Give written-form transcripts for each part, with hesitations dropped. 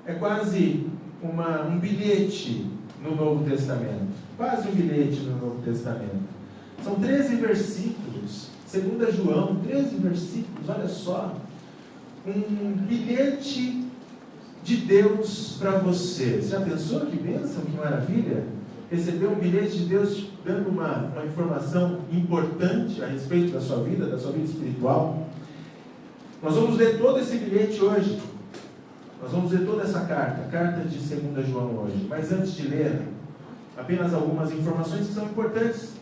é quase um bilhete no Novo Testamento. Quase um bilhete no Novo Testamento. São 13 versículos. 2 João, 13 versículos, olha só. Um bilhete de Deus para você. Você já pensou que bênção, que maravilha? Receber um bilhete de Deus dando uma informação importante a respeito da sua vida espiritual. Nós vamos ler todo esse bilhete hoje. Nós vamos ler toda essa carta, a carta de 2 João hoje. Mas antes de ler, apenas algumas informações que são importantes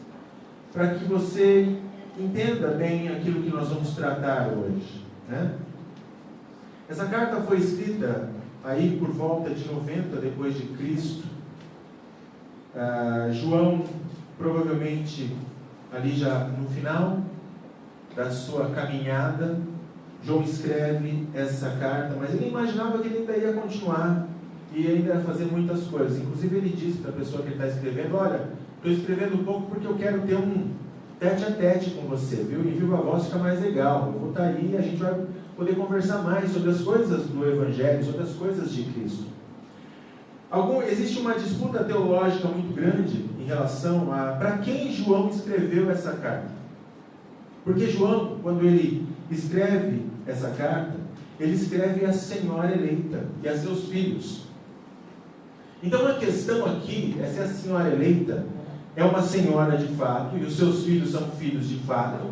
para que você entenda bem aquilo que nós vamos tratar hoje, né? Essa carta foi escrita aí por volta de 90 depois de Cristo. João, provavelmente ali já no final da sua caminhada, João escreve essa carta, mas ele imaginava que ele ainda ia continuar e ainda ia fazer muitas coisas. Inclusive ele disse para a pessoa que ele está escrevendo: olha, estou escrevendo um pouco porque eu quero ter um tete a tete com você, viu? Em viva voz fica mais legal. Eu vou estar aí e a gente vai poder conversar mais sobre as coisas do Evangelho, sobre as coisas de Cristo. Existe uma disputa teológica muito grande em relação a para quem João escreveu essa carta. Porque João, quando ele escreve essa carta, ele escreve a senhora eleita e a seus filhos. Então a questão aqui é se a senhora eleita é uma senhora de fato e os seus filhos são filhos de fato,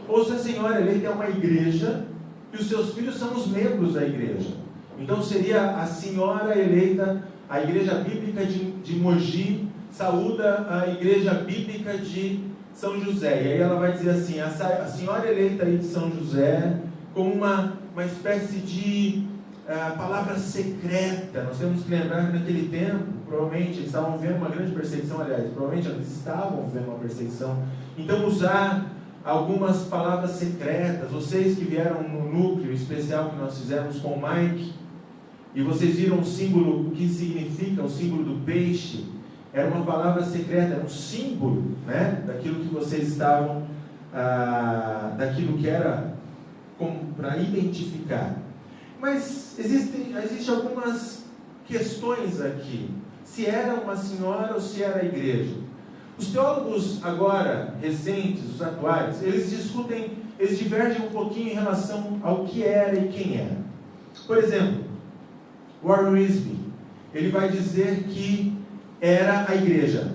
ou se a senhora eleita é uma igreja e os seus filhos são os membros da igreja. Então seria a senhora eleita, a igreja bíblica de Mogi saúda a igreja bíblica de São José. E aí ela vai dizer assim: a senhora eleita aí de São José, como uma espécie de palavra secreta. Nós temos que lembrar que naquele tempo, provavelmente eles estavam vendo uma grande perseguição, provavelmente eles estavam vendo uma perseguição. Então usar algumas palavras secretas. Vocês que vieram no núcleo especial que nós fizemos com o Mike, e vocês viram o símbolo, o que significa o símbolo do peixe, era uma palavra secreta, era um símbolo, né, daquilo que vocês estavam, daquilo que era para identificar. Mas existem algumas questões aqui, se era uma senhora ou se era a igreja. Os teólogos agora, recentes, os atuais, eles divergem um pouquinho em relação ao que era e quem era. Por exemplo, Warren Wiersbe, ele vai dizer que era a igreja.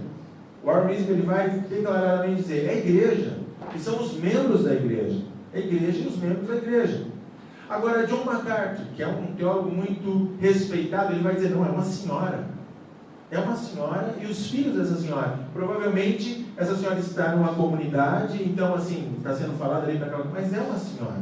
Warren Wiersbe, ele vai declaradamente dizer: é a igreja, que são os membros da igreja. A igreja e os membros da igreja. Agora, John MacArthur, que é um teólogo muito respeitado, ele vai dizer: não, é uma senhora. É uma senhora e os filhos dessa senhora. Provavelmente, essa senhora está numa comunidade, então, assim, está sendo falado ali para aquela, mas é uma senhora.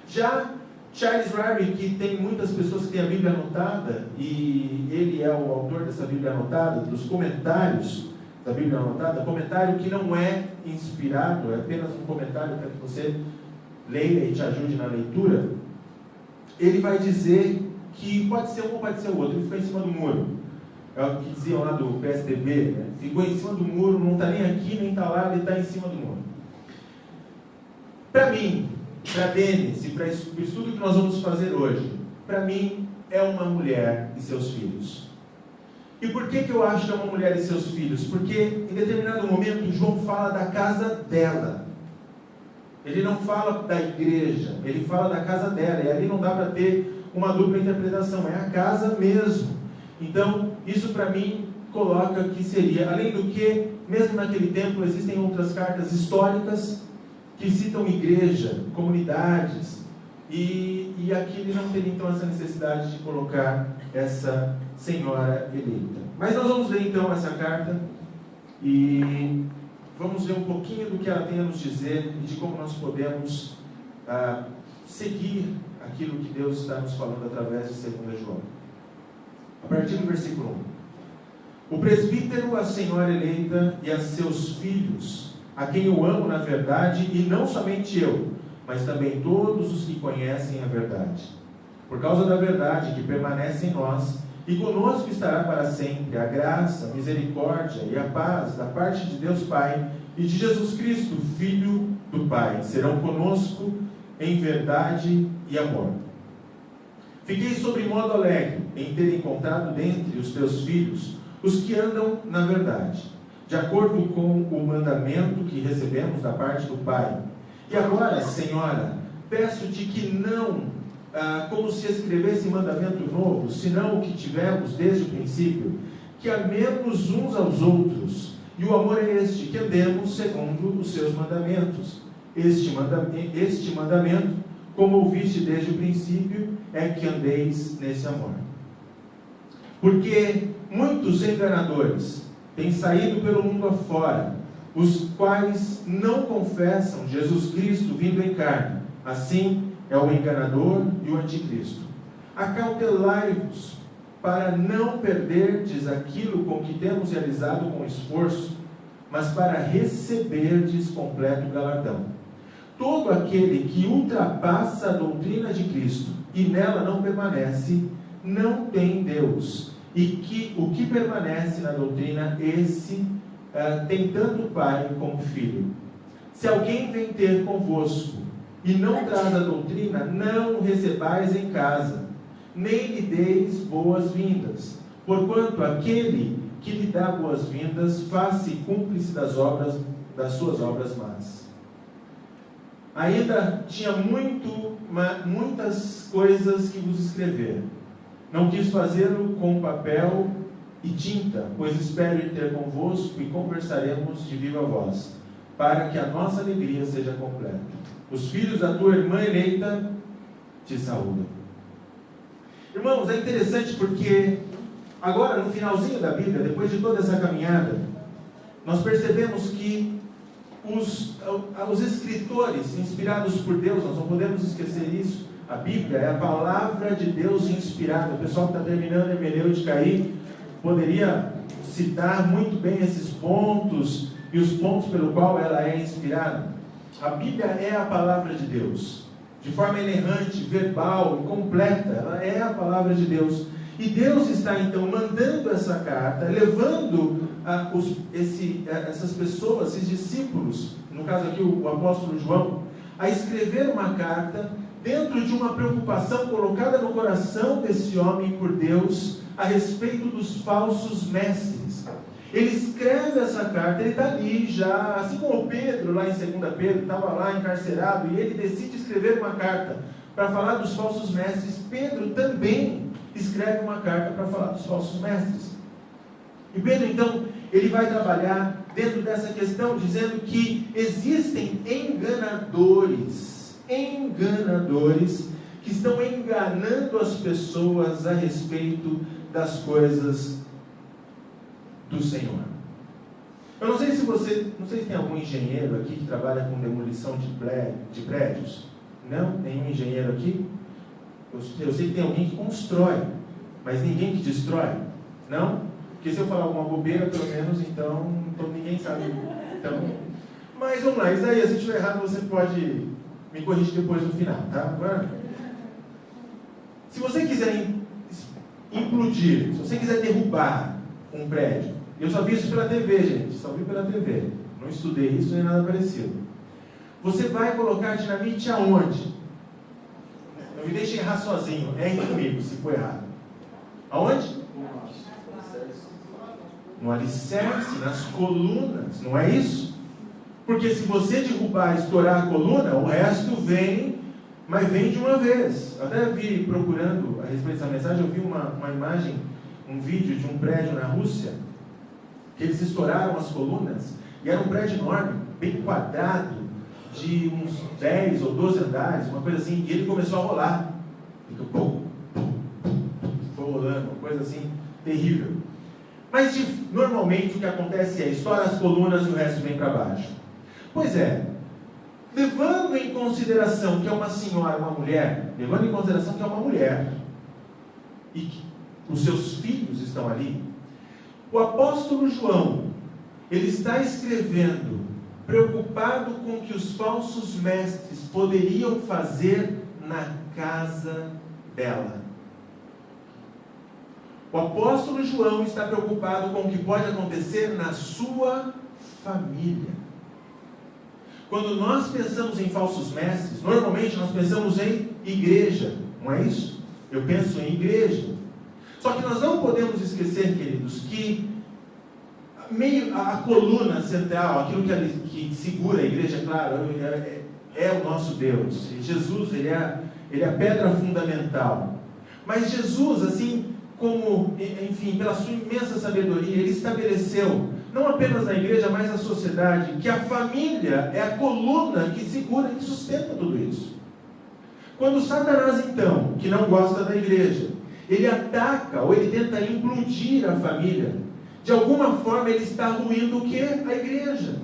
Já Charles Ryrie, que tem muitas pessoas que têm a Bíblia anotada, e ele é o autor dessa Bíblia anotada, dos comentários da Bíblia anotada, comentário que não é inspirado, é apenas um comentário para que você leia e te ajude na leitura. Ele vai dizer que pode ser um ou pode ser o outro, ele ficou em cima do muro. É o que diziam lá do PSDB, né? Ficou em cima do muro, não está nem aqui, nem está lá, ele está em cima do muro. Para mim, para Denis e para o estudo que nós vamos fazer hoje, para mim é uma mulher e seus filhos. E por que eu acho que é uma mulher e seus filhos? Porque em determinado momento João fala da casa dela. Ele não fala da igreja, ele fala da casa dela, e ali não dá para ter uma dupla interpretação, é a casa mesmo. Então, isso para mim coloca que seria, além do que, mesmo naquele tempo, existem outras cartas históricas que citam igreja, comunidades, e aqui ele não teria então essa necessidade de colocar essa senhora eleita. Mas nós vamos ler então essa carta e vamos ver um pouquinho do que ela tem a nos dizer e de como nós podemos seguir aquilo que Deus está nos falando através de 2 João. A partir do versículo 1. O presbítero, a senhora eleita e a seus filhos, a quem eu amo na verdade, e não somente eu, mas também todos os que conhecem a verdade. Por causa da verdade que permanece em nós, e conosco estará para sempre a graça, a misericórdia e a paz da parte de Deus Pai e de Jesus Cristo, Filho do Pai. Serão conosco em verdade e amor. Fiquei sobre modo alegre em ter encontrado dentre os teus filhos os que andam na verdade, de acordo com o mandamento que recebemos da parte do Pai. E agora, Senhora, peço-te que não, como se escrevesse mandamento novo, senão o que tivemos desde o princípio, que amemos uns aos outros. E o amor é este, que andemos segundo os seus mandamentos. Este mandamento, como ouviste desde o princípio, é que andeis nesse amor. Porque muitos enganadores têm saído pelo mundo afora, os quais não confessam Jesus Cristo vindo em carne. Assim é o enganador e o anticristo. Acautelai-vos, para não perderdes aquilo com que temos realizado com esforço, mas para receberdes completo galardão. Todo aquele que ultrapassa a doutrina de Cristo e nela não permanece, não tem Deus. E que o que permanece na doutrina, esse tem tanto Pai como Filho. Se alguém vem ter convosco e não traz a doutrina, não o recebais em casa, nem lhe deis boas-vindas, porquanto aquele que lhe dá boas-vindas faz-se cúmplice das suas obras más. Ainda tinha muitas coisas que vos escrever. Não quis fazê-lo com papel e tinta, pois espero ir ter convosco e conversaremos de viva voz, para que a nossa alegria seja completa. Os filhos da tua irmã eleita te saúdam. Irmãos, é interessante porque agora no finalzinho da Bíblia, depois de toda essa caminhada, nós percebemos que os escritores inspirados por Deus, nós não podemos esquecer isso. A Bíblia é a palavra de Deus inspirada. O pessoal que está terminando a hermenêutica aí poderia citar muito bem esses pontos e os pontos pelo qual ela é inspirada. A Bíblia é a palavra de Deus, de forma inerrante, verbal, completa. Ela é a palavra de Deus. E Deus está então mandando essa carta, levando essas pessoas, esses discípulos, no caso aqui o apóstolo João, a escrever uma carta dentro de uma preocupação colocada no coração desse homem por Deus a respeito dos falsos mestres. Ele escreve essa carta, ele está ali já, assim como Pedro, lá em 2 Pedro, estava lá encarcerado, e ele decide escrever uma carta para falar dos falsos mestres. Pedro também escreve uma carta para falar dos falsos mestres. E Pedro, então, ele vai trabalhar dentro dessa questão, dizendo que existem enganadores que estão enganando as pessoas a respeito das coisas do Senhor. Eu não sei se tem algum engenheiro aqui que trabalha com demolição de prédios. Não? Nenhum engenheiro aqui? Eu sei que tem alguém que constrói, mas ninguém que destrói. Não? Porque se eu falar alguma bobeira, pelo menos, então ninguém sabe. Então, mas vamos lá, Isaías, se eu estiver errado, você pode me corrigir depois no final, tá? Agora, se você quiser implodir, se você quiser derrubar um prédio, eu só vi isso pela TV, gente, só vi pela TV, não estudei isso nem nada parecido. Você vai colocar dinamite aonde? Não me deixe errar sozinho, erre comigo se for errado. Aonde? No alicerce, nas colunas, não é isso? Porque se você derrubar, estourar a coluna, o resto vem, mas vem de uma vez. Eu até vi, procurando a respeito dessa mensagem, eu vi uma imagem, um vídeo de um prédio na Rússia, que eles estouraram as colunas, e era um prédio enorme, bem quadrado, de uns 10 ou 12 andares, uma coisa assim, e ele começou a rolar. Fica pum, pum, pum, foi rolando, uma coisa assim, terrível. Mas normalmente o que acontece é, estoura as colunas e o resto vem para baixo. Pois é, levando em consideração que é uma senhora, uma mulher, levando em consideração que é uma mulher, e que os seus filhos estão ali, o apóstolo João, ele está escrevendo, preocupado com o que os falsos mestres poderiam fazer na casa dela. O apóstolo João está preocupado com o que pode acontecer na sua família. Quando nós pensamos em falsos mestres, normalmente nós pensamos em igreja, não é isso? Eu penso em igreja. Só que nós não podemos esquecer, queridos, que a coluna central, aquilo que segura a igreja, claro, é o nosso Deus. Jesus, ele é a pedra fundamental. Mas Jesus, assim como, enfim, pela sua imensa sabedoria, ele estabeleceu, não apenas na igreja, mas na sociedade, que a família é a coluna que segura e sustenta tudo isso. Quando Satanás, então, que não gosta da igreja, ele ataca ou ele tenta implodir a família, de alguma forma ele está ruindo o quê? A igreja.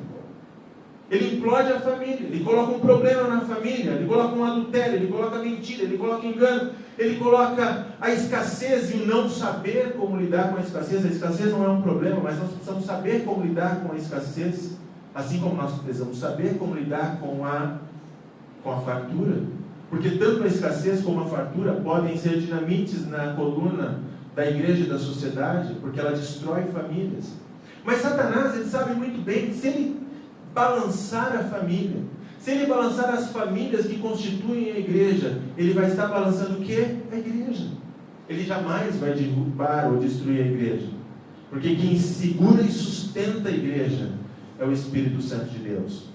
Ele implode a família, ele coloca um problema na família, ele coloca um adultério, ele coloca mentira, ele coloca engano, ele coloca a escassez e o não saber como lidar com a escassez. A escassez não é um problema, mas nós precisamos saber como lidar com a escassez, assim como nós precisamos saber como lidar com a fartura, porque tanto a escassez como a fartura podem ser dinamites na coluna da igreja e da sociedade, porque ela destrói famílias. Mas Satanás, ele sabe muito bem que se ele balançar a família, se ele balançar as famílias que constituem a igreja, ele vai estar balançando o quê? A igreja. Ele jamais vai derrubar ou destruir a igreja, porque quem segura e sustenta a igreja é o Espírito Santo de Deus.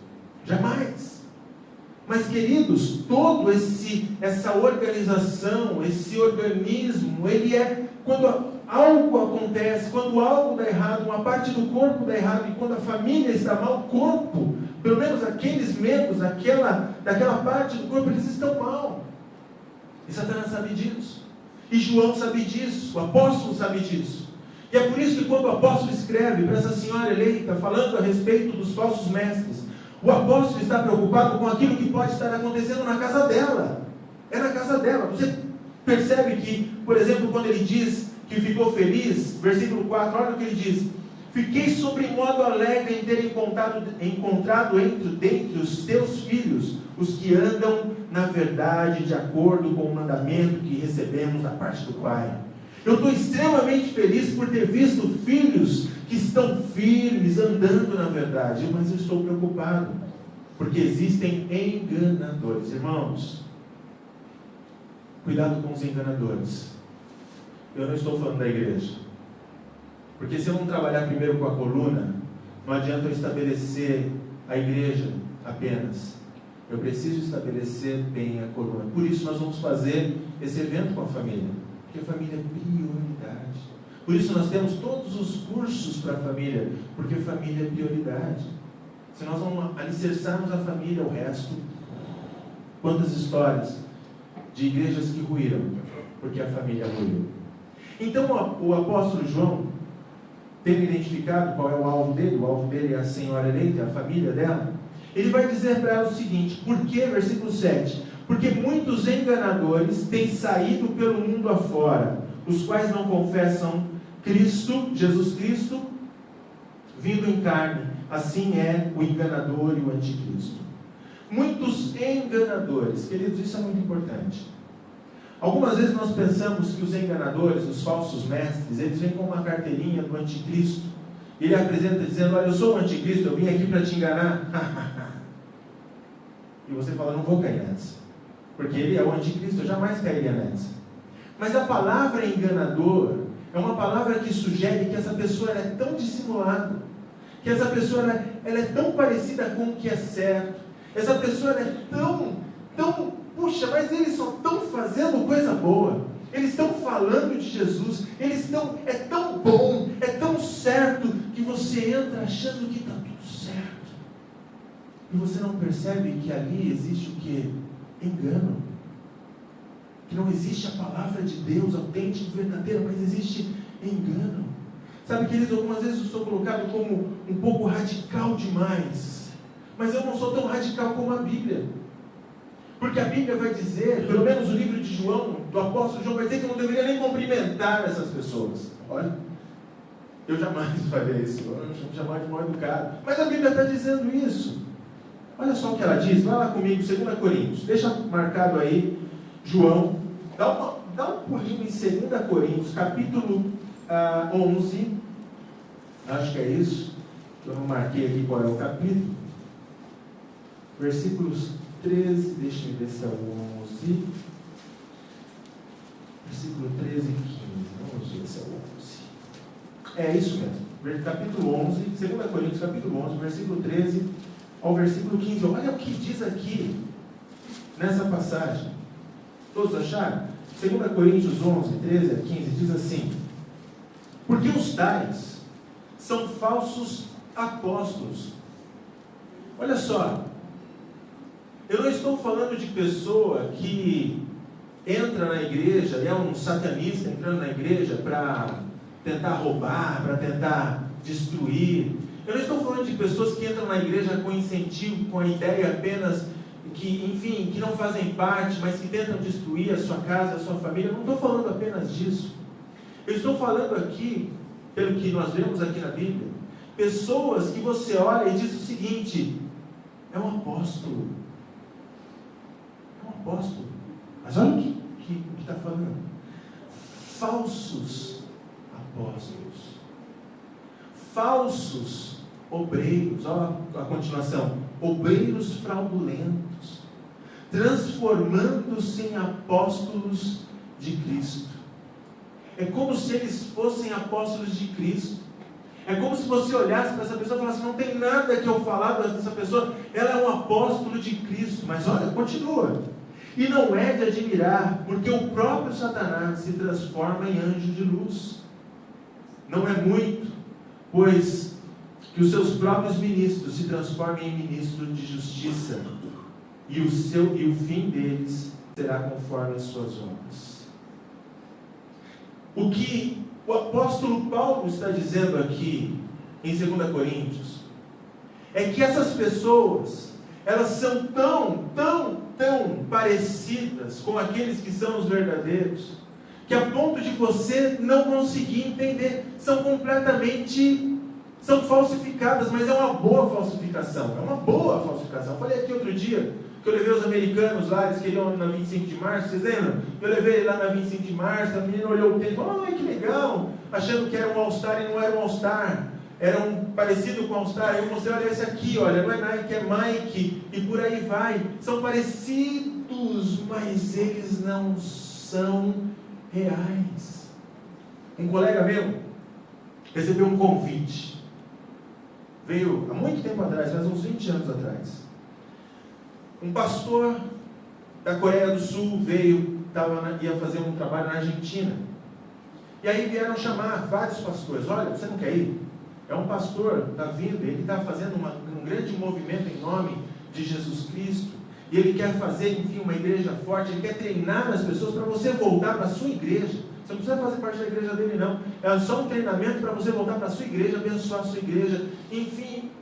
Jamais. Mas, queridos, toda essa organização, esse organismo, ele é, quando algo acontece, quando algo dá errado, uma parte do corpo dá errado, e quando a família está mal, o corpo, pelo menos aqueles membros daquela parte do corpo, eles estão mal. E Satanás sabe disso. E João sabe disso, o apóstolo sabe disso. E é por isso que quando o apóstolo escreve para essa senhora eleita, falando a respeito dos falsos mestres, o apóstolo está preocupado com aquilo que pode estar acontecendo na casa dela. É na casa dela. Você percebe que, por exemplo, quando ele diz que ficou feliz, versículo 4, olha o que ele diz: fiquei sobremodo alegre em ter encontrado dentre os teus filhos os que andam na verdade, de acordo com o mandamento que recebemos da parte do Pai. Eu estou extremamente feliz por ter visto filhos que estão firmes, andando na verdade, mas eu estou preocupado, porque existem enganadores. Irmãos, cuidado com os enganadores. Eu não estou falando da igreja, porque se eu não trabalhar primeiro com a coluna, não adianta eu estabelecer a igreja apenas. Eu preciso estabelecer bem a coluna. Por isso nós vamos fazer esse evento com a família, porque a família é prioridade. Por isso nós temos todos os cursos para a família, porque família é prioridade. Se nós não alicerçarmos a família, o resto, quantas histórias de igrejas que ruíram, porque a família ruiu. Então o apóstolo João, tendo identificado qual é o alvo dele é a senhora eleita, a família dela, ele vai dizer para ela o seguinte: por que, versículo 7, porque muitos enganadores têm saído pelo mundo afora, os quais não confessam Cristo, Jesus Cristo, vindo em carne. Assim é o enganador e o anticristo. Muitos enganadores, queridos, isso é muito importante. Algumas vezes nós pensamos que os enganadores, os falsos mestres, eles vêm com uma carteirinha do anticristo. Ele apresenta dizendo: olha, eu sou o anticristo, eu vim aqui para te enganar. E você fala: não vou cair nessa, porque ele é o anticristo, eu jamais cairia nessa. Mas a palavra enganador é uma palavra que sugere que essa pessoa é tão dissimulada, que essa pessoa ela é tão parecida com o que é certo, essa pessoa é tão, puxa, mas eles só estão fazendo coisa boa, eles estão falando de Jesus, é tão bom, é tão certo, que você entra achando que está tudo certo, e você não percebe que ali existe o quê? Engano, que não existe a palavra de Deus autêntica, verdadeira, mas existe engano. Sabe, queridos, algumas vezes eu sou colocado como um pouco radical demais, mas eu não sou tão radical como a Bíblia, porque a Bíblia vai dizer, pelo menos o livro de João, do apóstolo João, vai dizer que eu não deveria nem cumprimentar essas pessoas. Olha, eu jamais faria isso, eu jamais de mal educado, mas a Bíblia está dizendo isso. Olha só o que ela diz, vai lá comigo, 2 Coríntios, deixa marcado aí, João, dá um pulinho em 2 Coríntios, capítulo 11, acho que é isso, eu não marquei aqui qual é o capítulo, versículos 13, deixa eu ver se é o 11, versículo 13 e 15. Vamos ver se é o 11. É isso mesmo. Capítulo 11, 2 Coríntios, capítulo 11, versículo 13 ao versículo 15. Olha o que diz aqui, nessa passagem. Todos acharam? 2 Coríntios 11, 13 a 15, diz assim: porque os tais são falsos apóstolos. Olha só, eu não estou falando de pessoa que entra na igreja, é um satanista entrando na igreja para tentar roubar, para tentar destruir. Eu não estou falando de pessoas que entram na igreja com incentivo, com a ideia apenas que, enfim, que não fazem parte, mas que tentam destruir a sua casa, a sua família. Eu não estou falando apenas disso. Eu estou falando aqui, pelo que nós vemos aqui na Bíblia, pessoas que você olha e diz o seguinte: é um apóstolo. É um apóstolo. Mas olha o que está falando. Falsos apóstolos. Falsos obreiros. Olha a continuação. Obreiros fraudulentos, transformando-se em apóstolos de Cristo. É como se eles fossem apóstolos de Cristo. É como se você olhasse para essa pessoa e falasse: não tem nada que eu falar dessa pessoa, ela é um apóstolo de Cristo. Mas olha, continua. E não é de admirar, porque o próprio Satanás se transforma em anjo de luz. Não é muito, pois que os seus próprios ministros se transformem em ministros de justiça, e o fim deles será conforme as suas obras. O que o apóstolo Paulo está dizendo aqui em 2 Coríntios é que essas pessoas, elas são tão parecidas com aqueles que são os verdadeiros, que a ponto de você não conseguir entender, são falsificadas, mas é uma boa falsificação. Eu falei aqui outro dia que eu levei os americanos lá, eles queriam na 25 de março, vocês lembram? Eu levei ele lá na 25 de março, a menina olhou o tênis e falou: que legal, achando que era um All-Star, e não era um All-Star, era um parecido com All-Star. Eu mostrei: olha esse aqui, olha, não é Nike, é Mike, e por aí vai. São parecidos, mas eles não são reais. Um colega meu recebeu um convite, veio há muito tempo atrás, mas uns 20 anos atrás. Um pastor da Coreia do Sul veio, ia fazer um trabalho na Argentina. E aí vieram chamar vários pastores: olha, você não quer ir? É um pastor, está vindo, ele está fazendo um grande movimento em nome de Jesus Cristo, e ele quer fazer, enfim, uma igreja forte, ele quer treinar as pessoas para você voltar para a sua igreja. Você não precisa fazer parte da igreja dele, não. É só um treinamento para você voltar para a sua igreja, abençoar a sua igreja. Enfim,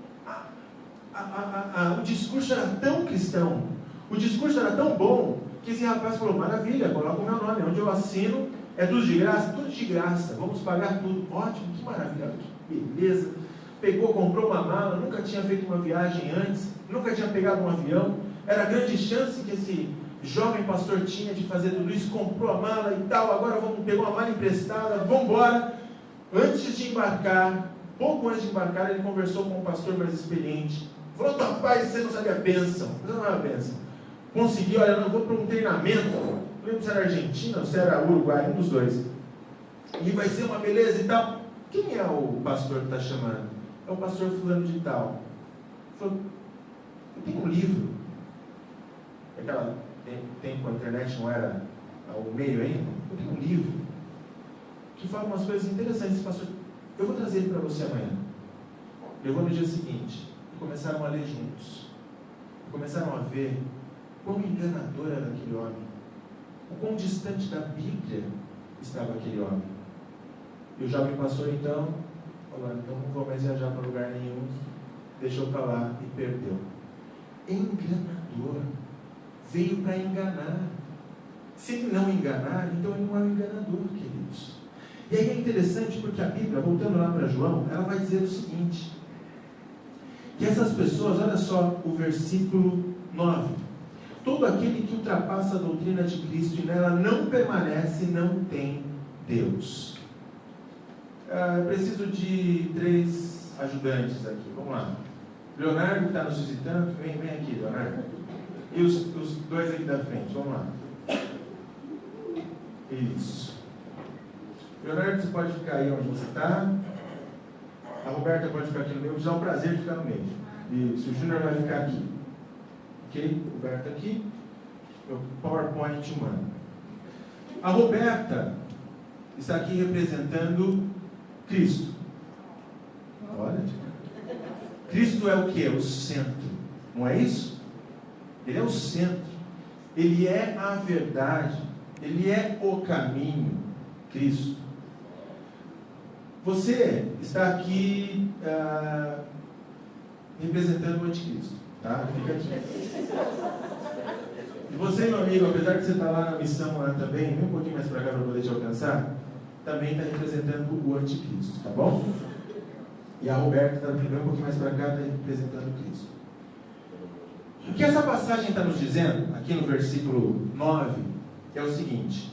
o discurso era tão cristão, o discurso era tão bom, que esse rapaz falou: maravilha, coloca o meu nome, onde eu assino, é tudo de graça? Tudo de graça, vamos pagar tudo. Ótimo, que maravilha, que beleza. Pegou, comprou uma mala, nunca tinha feito uma viagem antes, nunca tinha pegado um avião, era a grande chance que esse jovem pastor tinha de fazer tudo isso. Comprou a mala e tal, agora pegou uma mala emprestada, vamos embora. Antes de embarcar, pouco antes de embarcar, ele conversou com um pastor mais experiente. Falou: rapaz, você não sabe a bênção. Não é uma bênção. Consegui, olha, eu vou para um treinamento, não lembro se era Argentina ou se era Uruguai, um dos dois. E vai ser uma beleza e tal. Quem é o pastor que está chamando? É o pastor fulano de tal. Falou: eu tenho um livro. Naquela tempo a internet não era o meio ainda. Eu tenho um livro que fala umas coisas interessantes, pastor. Eu vou trazer ele para você amanhã. Levou no dia seguinte. Começaram a ler juntos. Começaram a ver quão enganador era aquele homem, o quão distante da Bíblia estava aquele homem. E o jovem pastor então falou: então não vou mais viajar para lugar nenhum. Deixou para lá e perdeu. Enganador. Veio para enganar. Se ele não enganar, então ele não é um enganador, queridos. E aí é interessante porque a Bíblia, voltando lá para João, ela vai dizer o seguinte: que essas pessoas, olha só o versículo 9: todo aquele que ultrapassa a doutrina de Cristo e nela não permanece, não tem Deus. Preciso de 3 ajudantes aqui, vamos lá. Leonardo está nos visitando, vem aqui, Leonardo. E os 2 aqui da frente, vamos lá. Isso. Leonardo, você pode ficar aí onde você está. A Roberta pode ficar aqui no meio. Já é um prazer de ficar no meio. Isso. O Júnior vai ficar aqui. Ok? Roberta aqui. O PowerPoint humano. A Roberta está aqui representando Cristo. Olha. Cristo é o que? O centro. Não é isso? Ele é o centro. Ele é a verdade. Ele é o caminho. Cristo. Você está aqui representando o anticristo. Tá? Fica aqui. E você, meu amigo, apesar de você estar lá na missão lá também, vem um pouquinho mais para cá para poder te alcançar, também está representando o anticristo, tá bom? E a Roberta também vem um pouquinho mais para cá, está representando Cristo. O que essa passagem está nos dizendo, aqui no versículo 9, é o seguinte: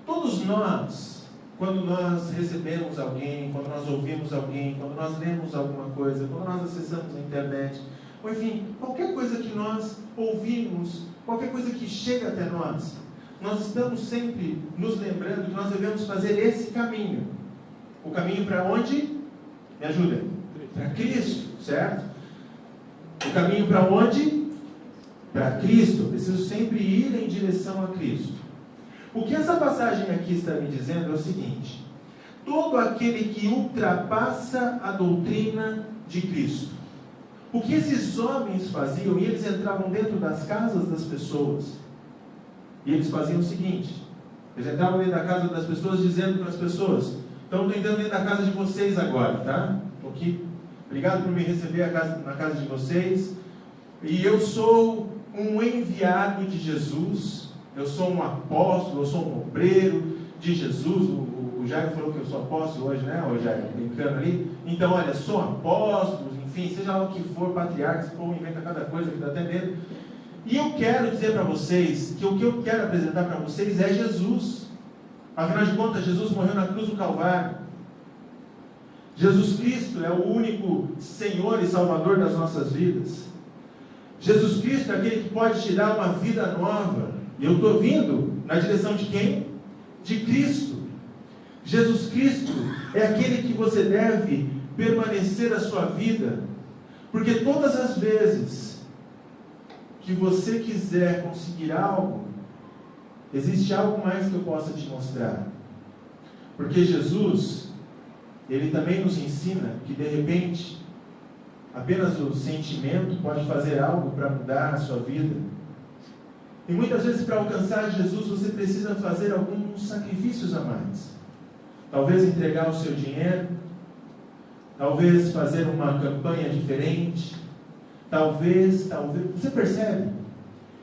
todos nós, quando nós recebemos alguém, quando nós ouvimos alguém, quando nós lemos alguma coisa, quando nós acessamos a internet, ou enfim, qualquer coisa que nós ouvimos, qualquer coisa que chega até nós, nós estamos sempre nos lembrando que nós devemos fazer esse caminho. O caminho para onde? Me ajudem. Para Cristo, certo? O caminho para onde? Para Cristo. Eu preciso sempre ir em direção a Cristo. O que essa passagem aqui está me dizendo é o seguinte: todo aquele que ultrapassa a doutrina de Cristo. O que esses homens faziam, e eles entravam dentro das casas das pessoas, e eles faziam o seguinte: eles entravam dentro da casa das pessoas dizendo para as pessoas: então estou entrando dentro da casa de vocês agora, tá? Estou aqui, obrigado por me receber na casa de vocês, e eu sou um enviado de Jesus, eu sou um apóstolo, eu sou um obreiro de Jesus. O Jairo falou que eu sou apóstolo hoje, né? O Jairo, brincando ali. Então, olha, sou apóstolo, enfim, seja lá o que for, patriarca, esse povo inventa cada coisa que dá até medo. E eu quero dizer para vocês que o que eu quero apresentar para vocês é Jesus. Afinal de contas, Jesus morreu na cruz do Calvário. Jesus Cristo é o único Senhor e Salvador das nossas vidas. Jesus Cristo é aquele que pode te dar uma vida nova. E eu estou vindo na direção de quem? De Cristo. Jesus Cristo é aquele que você deve permanecer a sua vida, porque todas as vezes que você quiser conseguir algo, existe algo mais que eu possa te mostrar. Porque Jesus, Ele também nos ensina que de repente apenas o sentimento pode fazer algo para mudar a sua vida. E muitas vezes, para alcançar Jesus, você precisa fazer alguns sacrifícios a mais. Talvez entregar o seu dinheiro, talvez fazer uma campanha diferente, talvez, você percebe?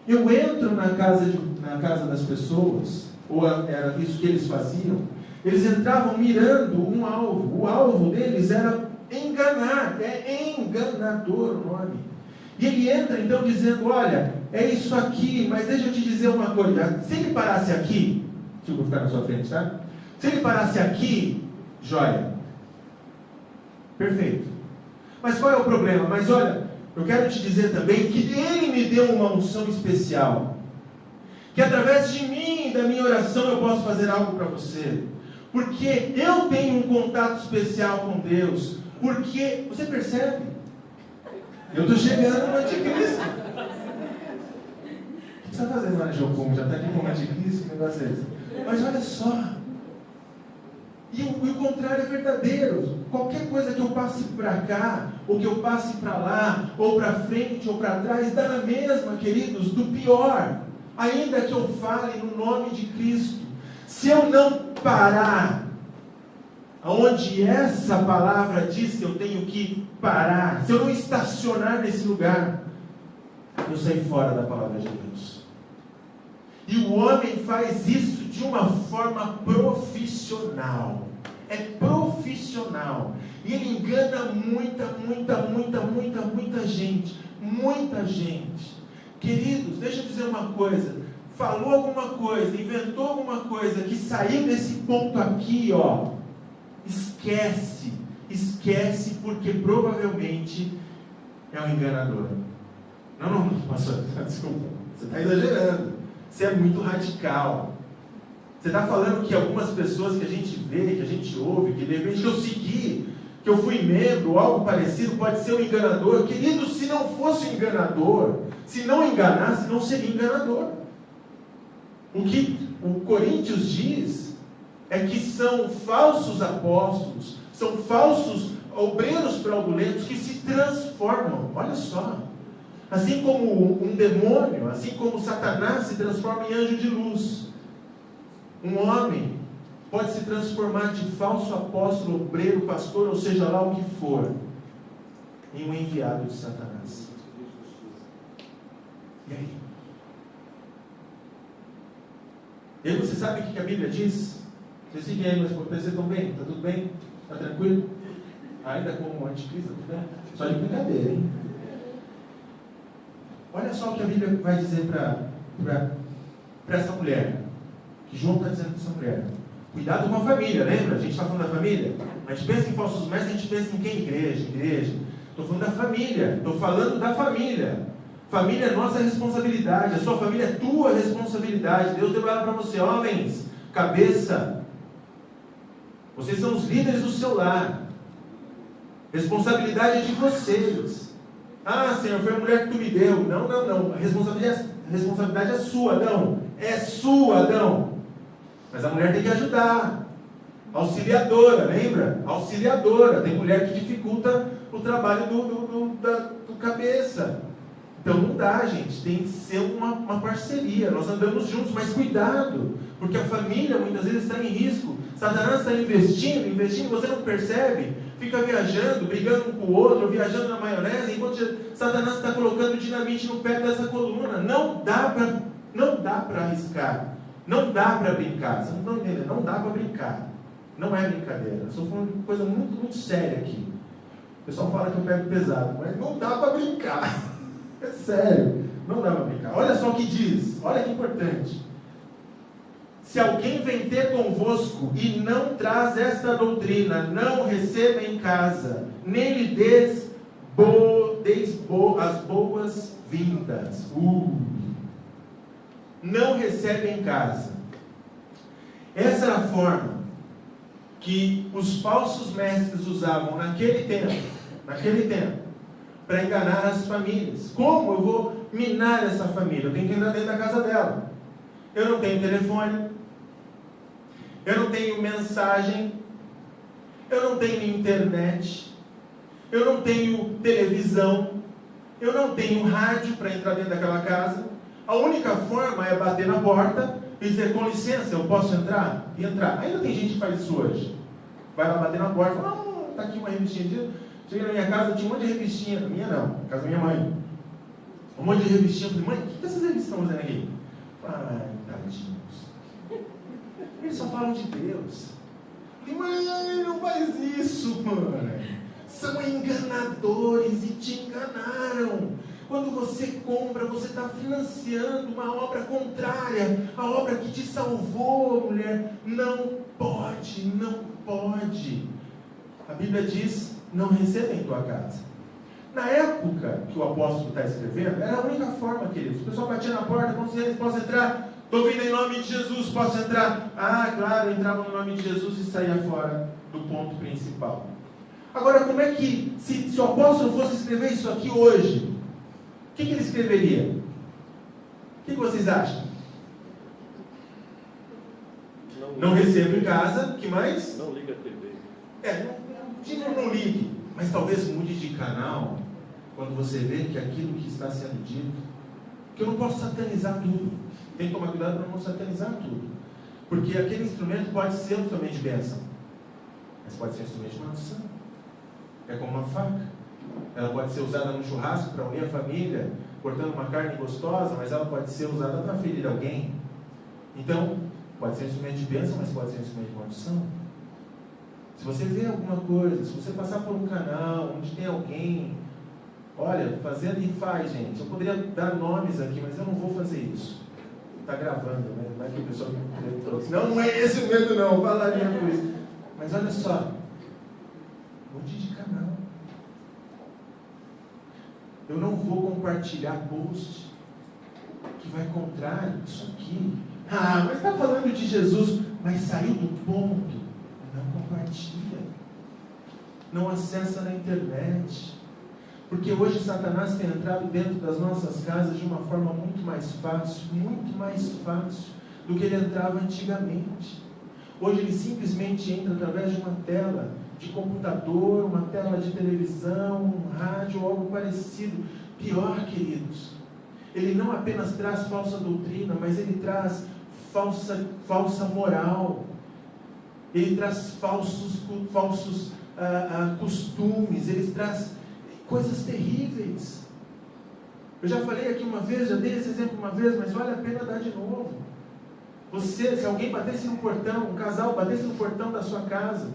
Eu entro na casa das pessoas, ou era isso que eles faziam, eles entravam mirando um alvo, o alvo deles era enganar, é enganador o nome. E ele entra então dizendo: olha, é isso aqui, mas deixa eu te dizer uma coisa, se ele parasse aqui, deixa eu ficar na sua frente, tá? Se ele parasse aqui, joia, perfeito. Mas qual é o problema? Mas olha, eu quero te dizer também que Ele me deu uma unção especial, que através de mim, da minha oração, eu posso fazer algo para você, porque eu tenho um contato especial com Deus, porque, você percebe? Eu estou chegando no anticristo. O que você está fazendo lá no Jocum? Já está aqui com o anticristo? Que negócio é esse? Mas olha só, e o contrário é verdadeiro. Qualquer coisa que eu passe para cá, ou que eu passe para lá, ou para frente, ou para trás, dá na mesma, queridos, do pior. Ainda que eu fale no nome de Cristo, se eu não parar aonde essa palavra diz que eu tenho que parar, se eu não estacionar nesse lugar, eu saio fora da palavra de Deus. E o homem faz isso de uma forma profissional. É profissional. E ele engana muita gente. Muita gente. Queridos, deixa eu dizer uma coisa. Falou alguma coisa, inventou alguma coisa que saiu desse ponto aqui, ó. Esquece, porque provavelmente é um enganador. Não, pastor, desculpa, você está exagerando, você é muito radical. Você está falando que algumas pessoas que a gente vê, que a gente ouve, que de repente eu segui, que eu fui membro, ou algo parecido, pode ser um enganador. Querido, se não fosse um enganador, se não enganasse, não seria enganador. O que o Coríntios diz é que são falsos apóstolos, são falsos obreiros fraudulentos que se transformam. Olha só. Assim como um demônio, assim como Satanás se transforma em anjo de luz, um homem pode se transformar de falso apóstolo, obreiro, pastor, ou seja lá o que for, em um enviado de Satanás. E aí? E aí você sabe o que a Bíblia diz? Vocês seguem aí, mas vocês estão bem? Está tudo bem? Está tranquilo? Ainda como anticristo, tudo bem? Só de brincadeira, hein? Olha só o que a Bíblia vai dizer para essa mulher, que João está dizendo para essa mulher. Cuidado com a família, lembra? A gente está falando da família. A gente pensa em falsos mestres, a gente pensa em quem? Igreja. Estou falando da família. Estou falando da família. Família é nossa responsabilidade. A sua família é tua responsabilidade. Deus deu ela para você, homens, cabeça. Vocês são os líderes do seu lar. Responsabilidade é de vocês. Ah, Senhor, foi a mulher que tu me deu. Não. A responsabilidade é sua, Adão. É sua, Adão. Mas a mulher tem que ajudar. Auxiliadora, lembra? Auxiliadora. Tem mulher que dificulta o trabalho do cabeça. Então não dá, gente. Tem que ser uma parceria. Nós andamos juntos, mas cuidado. Porque a família muitas vezes está em risco. Satanás está investindo, você não percebe. Fica viajando, brigando um com o outro, viajando na maionese, enquanto Satanás está colocando dinamite no pé dessa coluna. Não dá para arriscar. Não dá para brincar. Vocês não estão entendendo? Não dá para brincar. Não é brincadeira. Eu estou falando de coisa muito, muito séria aqui. O pessoal fala que eu pego pesado, mas não dá para brincar. É sério. Não dá para brincar. Olha só o que diz. Olha que importante. Se alguém vem ter convosco e não traz esta doutrina, não receba em casa, nem lhe deis as boas-vindas. Não recebe em casa. Essa era a forma que os falsos mestres usavam naquele tempo, para enganar as famílias. Como eu vou minar essa família? Eu tenho que entrar dentro da casa dela. Eu não tenho telefone, eu não tenho mensagem, eu não tenho internet, eu não tenho televisão, eu não tenho rádio para entrar dentro daquela casa. A única forma é bater na porta e dizer, com licença, eu posso entrar? E entrar. Ainda tem gente que faz isso hoje. Vai lá bater na porta e fala, está aqui uma revistinha. Cheguei na minha casa, tinha um monte de revistinha. Na minha não, na casa da minha mãe. Um monte de revistinha. Eu falei, mãe, o que essas revistas estão fazendo aqui? Ai, tadinhos. Eles só falam de Deus. Eu falei, mãe, não faz isso, mãe. São enganadores e te enganaram. Quando você compra, você está financiando uma obra contrária, a obra que te salvou, mulher. Não pode. A Bíblia diz, não receba em tua casa. Na época que o apóstolo está escrevendo, era a única forma, queridos. O pessoal batia na porta, como se eles possam entrar. Estou vindo em nome de Jesus, posso entrar? Ah, claro, entrava no nome de Jesus e saía fora do ponto principal. Agora, como é que, se o apóstolo fosse escrever isso aqui hoje, o que ele escreveria? O que vocês acham? Não recebo em casa, o que mais? Não liga a TV. Não ligue, mas talvez mude de canal, quando você vê que aquilo que está sendo dito, que eu não posso satanizar tudo. Tem que tomar cuidado para não satanizar tudo. Porque aquele instrumento pode ser um instrumento de bênção, mas pode ser um instrumento de maldição. É como uma faca. Ela pode ser usada no churrasco para unir a família, cortando uma carne gostosa, mas ela pode ser usada para ferir alguém. Então, pode ser um instrumento de bênção, mas pode ser um instrumento de maldição. Se você vê alguma coisa, se você passar por um canal onde tem alguém, olha, fazendo e faz, gente. Eu poderia dar nomes aqui, mas eu não vou fazer isso. Está gravando, né? Vai que o pessoal não é esse o medo não, falaria coisa. Mas olha só, mude de canal. Eu não vou compartilhar post que vai contrário. Isso aqui Ah, mas está falando de Jesus, mas saiu do ponto. Não compartilha. Não acessa na internet. Porque hoje Satanás tem entrado dentro das nossas casas de uma forma muito mais fácil do que ele entrava antigamente. Hoje ele simplesmente entra através de uma tela de computador, uma tela de televisão, um rádio, algo parecido. Pior, queridos, ele não apenas traz falsa doutrina, mas ele traz falsa moral. Ele traz falsos costumes, ele traz coisas terríveis. Eu já falei aqui uma vez, já dei esse exemplo uma vez, mas vale a pena dar de novo. Se alguém batesse no portão, um casal batesse no portão da sua casa,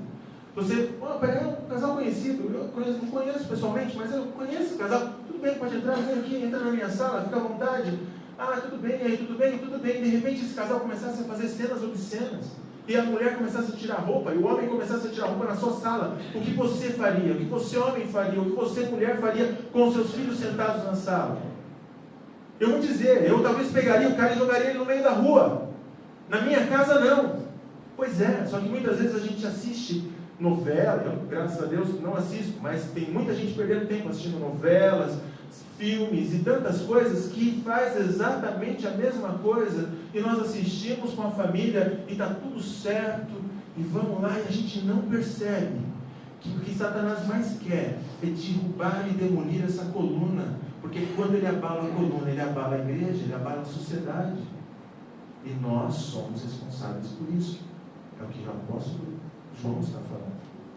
você, é um casal conhecido, não conheço pessoalmente, mas eu conheço o casal, tudo bem, pode entrar, vem aqui, entra na minha sala, fica à vontade. Ah, tudo bem, aí tudo bem. De repente esse casal começasse a fazer cenas obscenas, e a mulher começasse a tirar roupa, e o homem começasse a tirar roupa na sua sala. O que você faria? O que você, homem, faria? O que você, mulher, faria com os seus filhos sentados na sala? Eu vou dizer, eu talvez pegaria o cara e jogaria ele no meio da rua. Na minha casa não. Pois é, só que muitas vezes a gente assiste novela, eu, graças a Deus não assisto, mas tem muita gente perdendo tempo assistindo novelas, filmes e tantas coisas que faz exatamente a mesma coisa, e nós assistimos com a família e está tudo certo, e vamos lá e a gente não percebe que o que Satanás mais quer é derrubar e demolir essa coluna, porque quando ele abala a coluna, ele abala a igreja, ele abala a sociedade, e nós somos responsáveis por isso. É o que o apóstolo João está falando.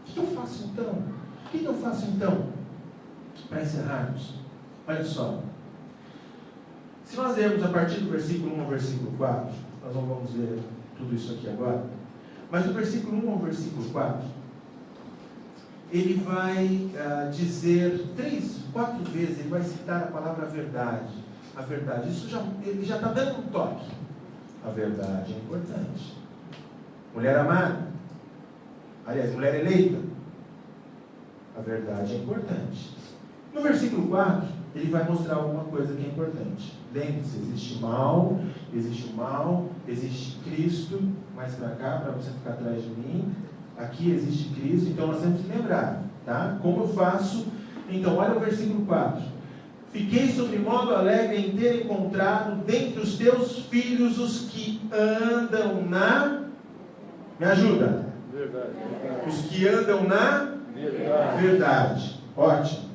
O que eu faço então? O que eu faço então? Para encerrarmos, olha só. Se nós lermos a partir do versículo 1 ao versículo 4, nós não vamos ver tudo isso aqui agora, mas do versículo 1 ao versículo 4, ele vai dizer 4 vezes, ele vai citar a palavra verdade. A verdade, ele já está dando um toque. A verdade é importante. Mulher amada, aliás, mulher eleita, a verdade é importante. No versículo 4, ele vai mostrar alguma coisa que é importante. Lembre-se, existe mal, existe Cristo, mais para cá, para você ficar atrás de mim. Aqui existe Cristo, então nós temos que lembrar, tá? Como eu faço? Então, olha o versículo 4. Fiquei sobre modo alegre em ter encontrado dentre os teus filhos os que andam na... Me ajuda. Verdade. Os que andam na verdade. Ótimo.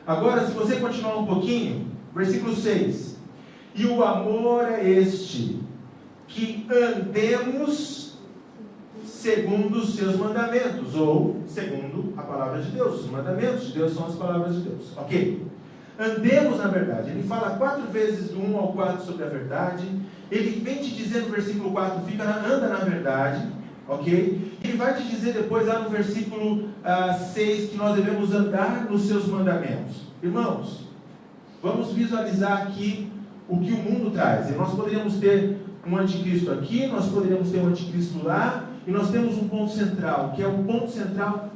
Agora, se você continuar um pouquinho, versículo 6. E o amor é este, que andemos segundo os seus mandamentos, ou segundo a palavra de Deus. Os mandamentos de Deus são as palavras de Deus. Ok? Andemos na verdade. Ele fala 4 vezes do 1 ao 4 sobre a verdade. Ele vem te dizer no versículo 4, anda na verdade, ok? Ele vai te dizer depois lá no versículo 6, que nós devemos andar nos seus mandamentos. Irmãos, vamos visualizar aqui o que o mundo traz. E nós poderíamos ter um anticristo aqui, nós poderíamos ter um anticristo lá, e nós temos um ponto central, que é o ponto central,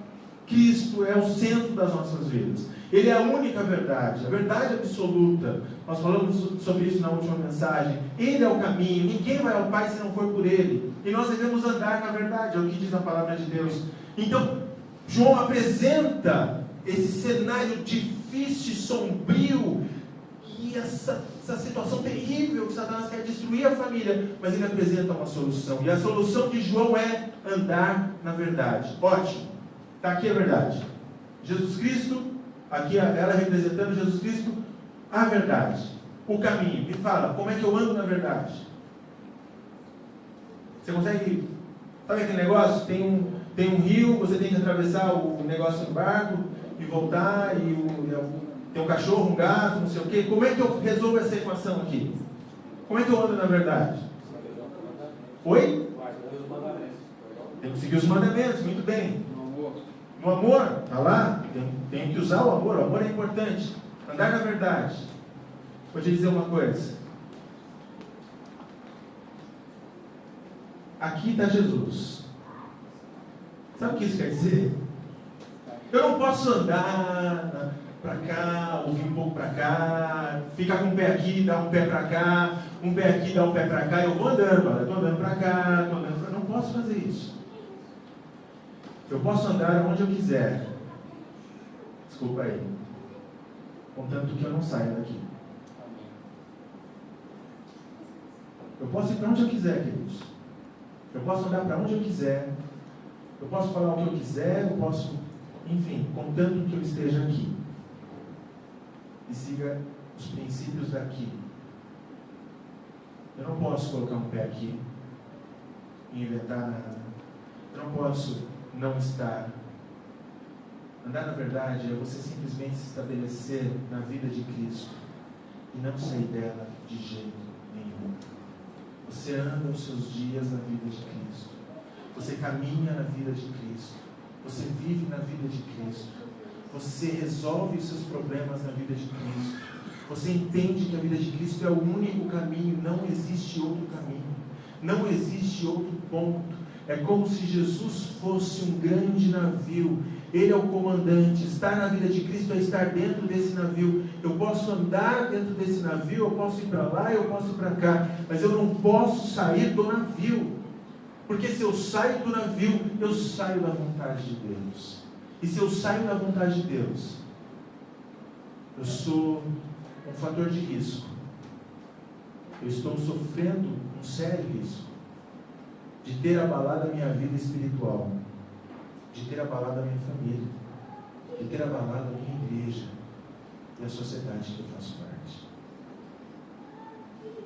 Cristo é o centro das nossas vidas. Ele é a única verdade, a verdade absoluta. Nós falamos sobre isso na última mensagem. Ele é o caminho, ninguém vai ao Pai se não for por Ele. E nós devemos andar na verdade, é o que diz a palavra de Deus. Então, João apresenta esse cenário difícil, sombrio, e essa situação terrível que Satanás quer destruir a família, mas ele apresenta uma solução. E a solução de João é andar na verdade. Ótimo, está aqui a verdade. Jesus Cristo, aqui ela representando Jesus Cristo, a verdade, o caminho. Me fala, como é que eu ando na verdade? Você consegue, sabe aquele negócio? Tem um rio, você tem que atravessar o negócio do barco e voltar, tem um cachorro, um gato, não sei o quê. Como é que eu resolvo essa equação aqui? Como é que eu ando na verdade? Oi? Tem que seguir os mandamentos, muito bem. No amor, está lá, tem que usar o amor é importante. Andar na verdade. Vou te dizer uma coisa. Aqui está Jesus. Sabe o que isso quer dizer? Eu não posso andar para cá, ouvir um pouco para cá, ficar com um pé aqui, dar um pé para cá, um pé aqui, dar um pé para cá. Eu vou andando, olha, estou andando para cá, estou andando para cá. Não posso fazer isso. Eu posso andar onde eu quiser. Desculpa aí. Contanto que eu não saia daqui. Eu posso ir para onde eu quiser, queridos. Eu posso andar para onde eu quiser. Eu posso falar o que eu quiser. Eu posso, enfim, contanto que eu esteja aqui. E siga os princípios daqui. Eu não posso colocar um pé aqui e inventar nada. Eu não posso não estar. Andar, na verdade, é você simplesmente se estabelecer na vida de Cristo e não sair dela de jeito nenhum. Você anda os seus dias na vida de Cristo. Você caminha na vida de Cristo. Você vive na vida de Cristo. Você resolve os seus problemas na vida de Cristo. Você entende que a vida de Cristo é o único caminho. Não existe outro caminho. Não existe outro ponto. É como se Jesus fosse um grande navio. Ele é o comandante. Estar na vida de Cristo é estar dentro desse navio. Eu posso andar dentro desse navio, eu posso ir para lá, eu posso ir para cá, mas eu não posso sair do navio. Porque se eu saio do navio, eu saio da vontade de Deus. E se eu saio da vontade de Deus, eu sou um fator de risco. Eu estou sofrendo um sério risco de ter abalado a minha vida espiritual, de ter abalado a minha família, de ter abalado a minha igreja e a sociedade que eu faço parte.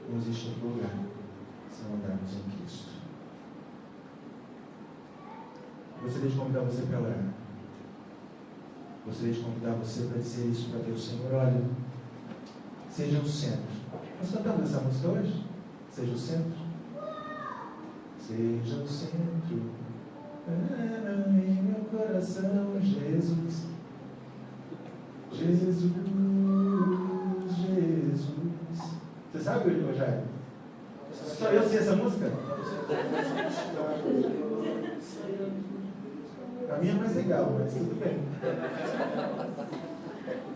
Não existe outro lugar se não andarmos em Cristo. Gostaria de convidar você para orar. Gostaria de convidar você para dizer isso para Deus. Senhor, olha, seja o centro. Nós cantamos essa música hoje? Seja o centro. Seja o centro em meu coração, Jesus. Jesus, Jesus. Você sabe, Rogério? Só eu sei essa música? A minha é mais legal, mas tudo bem.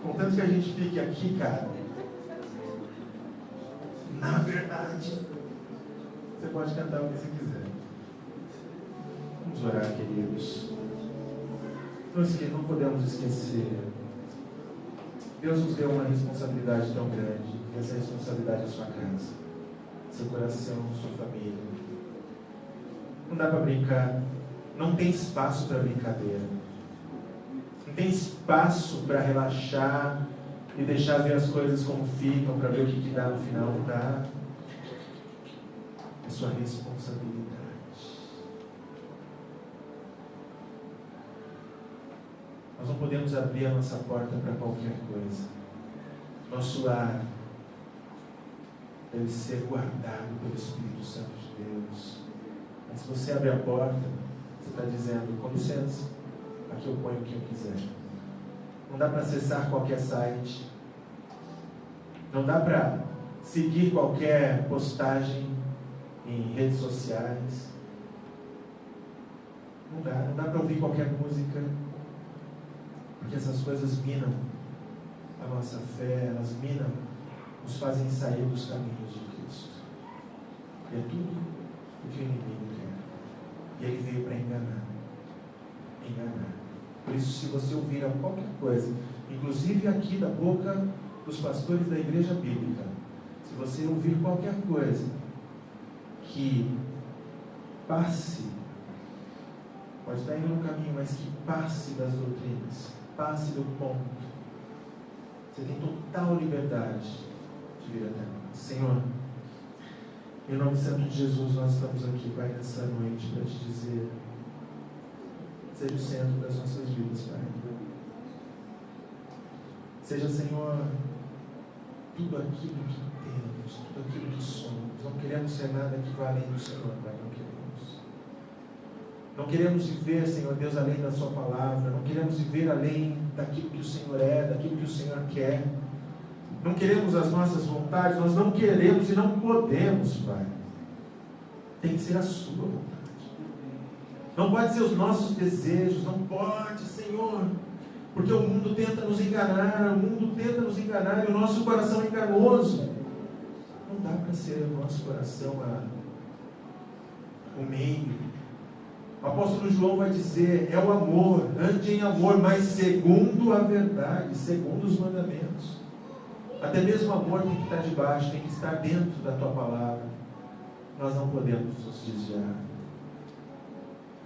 Contanto que a gente fique aqui, cara. Na verdade, você pode cantar o que você quiser. Vamos orar, queridos. Nós não podemos esquecer. Deus nos deu uma responsabilidade tão grande. E essa responsabilidade é a sua casa, seu coração, sua família. Não dá para brincar. Não tem espaço para brincadeira. Não tem espaço para relaxar e deixar ver as coisas como ficam, para ver o que dá no final. Não dá. É sua responsabilidade. Nós não podemos abrir a nossa porta para qualquer coisa. Nosso lar deve ser guardado pelo Espírito Santo de Deus. Mas se você abre a porta, você está dizendo, com licença, aqui eu ponho o que eu quiser. Não dá para acessar qualquer site. Não dá para seguir qualquer postagem em redes sociais. Não dá para ouvir qualquer música. Porque essas coisas minam a nossa fé, elas minam, nos fazem sair dos caminhos de Cristo. E é tudo o que o inimigo quer. E ele veio para enganar. Enganar. Por isso, se você ouvir qualquer coisa, inclusive aqui da boca dos pastores da igreja bíblica, se você ouvir qualquer coisa que passe, pode estar indo no caminho, mas que passe das doutrinas, passe do ponto, você tem total liberdade de vir até nós. Senhor, em nome santo de Jesus, nós estamos aqui, Pai, nessa noite para te dizer, seja o centro das nossas vidas, Pai. Seja, Senhor, tudo aquilo que temos, tudo aquilo que somos. Não queremos ser nada que vá além do Senhor, Pai, não queremos. Não queremos viver, Senhor Deus, além da sua palavra. Não queremos viver além daquilo que o Senhor é, daquilo que o Senhor quer. Não queremos as nossas vontades, nós não queremos e não podemos, Pai. Tem que ser a sua vontade. Não pode ser os nossos desejos, não pode, Senhor. Porque o mundo tenta nos enganar, e o nosso coração é enganoso. Não dá para ser o nosso coração o meio. O apóstolo João vai dizer, é o amor, ande em amor, mas segundo a verdade, segundo os mandamentos. Até mesmo o amor tem que estar debaixo, tem que estar dentro da tua palavra. Nós não podemos nos desviar.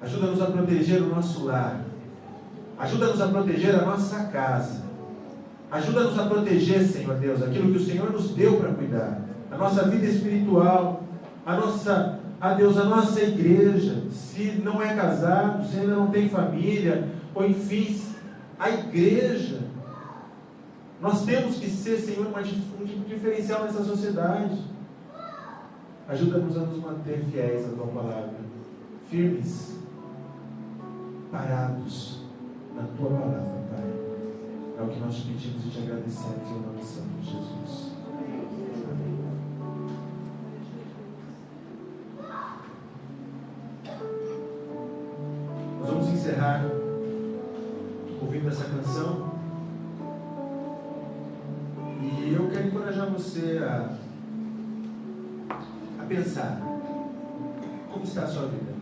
Ajuda-nos a proteger o nosso lar. Ajuda-nos a proteger a nossa casa. Ajuda-nos a proteger, Senhor Deus, aquilo que o Senhor nos deu para cuidar. A nossa vida espiritual, a nossa igreja. Se não é casado, se ainda não tem família, ou enfim, a igreja. Nós temos que ser, Senhor, um diferencial nessa sociedade. Ajuda-nos a nos manter fiéis à tua palavra, firmes, parados na tua palavra, Pai. É o que nós te pedimos e te agradecemos em nome santo de Jesus. Amém. Nós vamos encerrar ouvindo essa canção. E eu quero encorajar você a pensar. Como está a sua vida?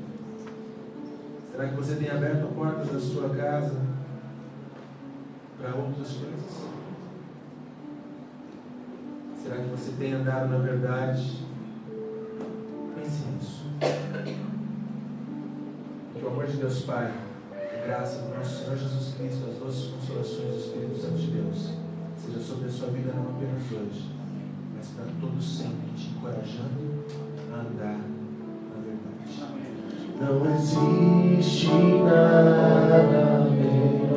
Será que você tem aberto a porta da sua casa para outras coisas? Será que você tem andado na verdade? Pense nisso. Que o amor de Deus Pai, a graça do nosso Senhor Jesus Cristo, as doces consolações do Espírito Santo de Deus, seja sobre a sua vida não apenas hoje, mas para todo sempre, te encorajando a andar na verdade. Não existe nada a ver.